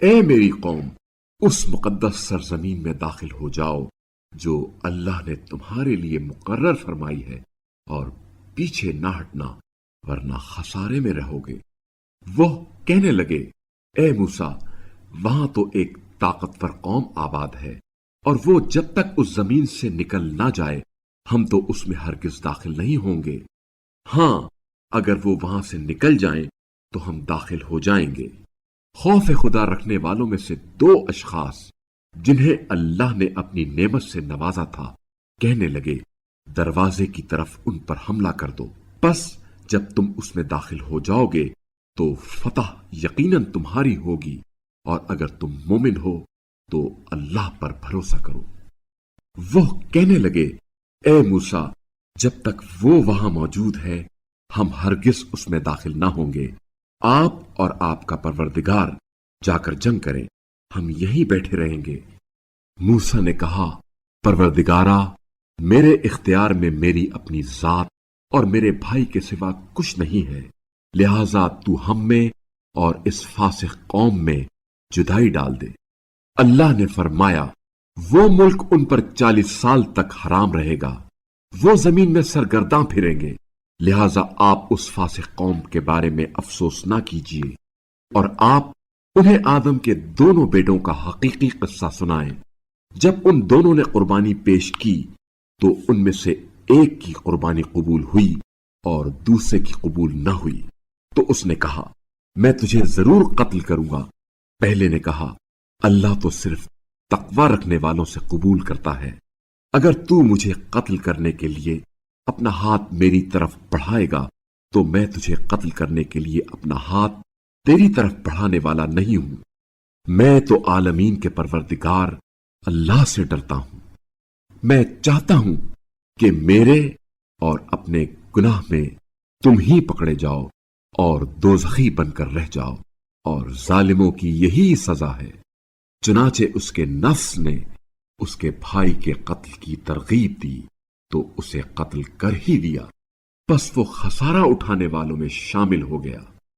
اے میری قوم، اس مقدس سرزمین میں داخل ہو جاؤ جو اللہ نے تمہارے لیے مقرر فرمائی ہے، اور پیچھے نہ ہٹنا ورنہ خسارے میں رہو گے۔ وہ کہنے لگے، اے موسیٰ، وہاں تو ایک طاقتور قوم آباد ہے، اور وہ جب تک اس زمین سے نکل نہ جائے ہم تو اس میں ہرگز داخل نہیں ہوں گے۔ ہاں، اگر وہ وہاں سے نکل جائیں تو ہم داخل ہو جائیں گے۔ خوف خدا رکھنے والوں میں سے دو اشخاص جنہیں اللہ نے اپنی نعمت سے نوازا تھا کہنے لگے، دروازے کی طرف ان پر حملہ کر دو، پس جب تم اس میں داخل ہو جاؤ گے تو فتح یقیناً تمہاری ہوگی، اور اگر تم مومن ہو تو اللہ پر بھروسہ کرو۔ وہ کہنے لگے، اے موسیٰ، جب تک وہ وہاں موجود ہے ہم ہرگز اس میں داخل نہ ہوں گے۔ آپ اور آپ کا پروردگار جا کر جنگ کریں، ہم یہیں بیٹھے رہیں گے۔ موسیٰ نے کہا، پروردگارا، میرے اختیار میں میری اپنی ذات اور میرے بھائی کے سوا کچھ نہیں ہے، لہذا تو ہم میں اور اس فاسق قوم میں جدائی ڈال دے۔ اللہ نے فرمایا، وہ ملک ان پر 40 سال تک حرام رہے گا، وہ زمین میں سرگرداں پھریں گے، لہذا آپ اس فاسق قوم کے بارے میں افسوس نہ کیجیے، اور آپ انہیں آدم کے دونوں بیٹوں کا حقیقی قصہ سنائیں۔ جب ان دونوں نے قربانی پیش کی تو ان میں سے ایک کی قربانی قبول ہوئی اور دوسرے کی قبول نہ ہوئی، تو اس نے کہا، میں تجھے ضرور قتل کروں گا۔ پہلے نے کہا، اللہ تو صرف تقوی رکھنے والوں سے قبول کرتا ہے، اگر تو مجھے قتل کرنے کے لیے اپنا ہاتھ میری طرف بڑھائے گا تو میں تجھے قتل کرنے کے لیے اپنا ہاتھ تیری طرف بڑھانے والا نہیں ہوں۔ میں تو عالمین کے پروردگار اللہ سے ڈرتا ہوں۔ میں چاہتا ہوں کہ میرے اور اپنے گناہ میں تم ہی پکڑے جاؤ اور دوزخی بن کر رہ جاؤ، اور ظالموں کی یہی سزا ہے۔ چنانچہ اس کے نفس نے اس کے بھائی کے قتل کی ترغیب دی تو اسے قتل کر ہی دیا، بس وہ خسارہ اٹھانے والوں میں شامل ہو گیا۔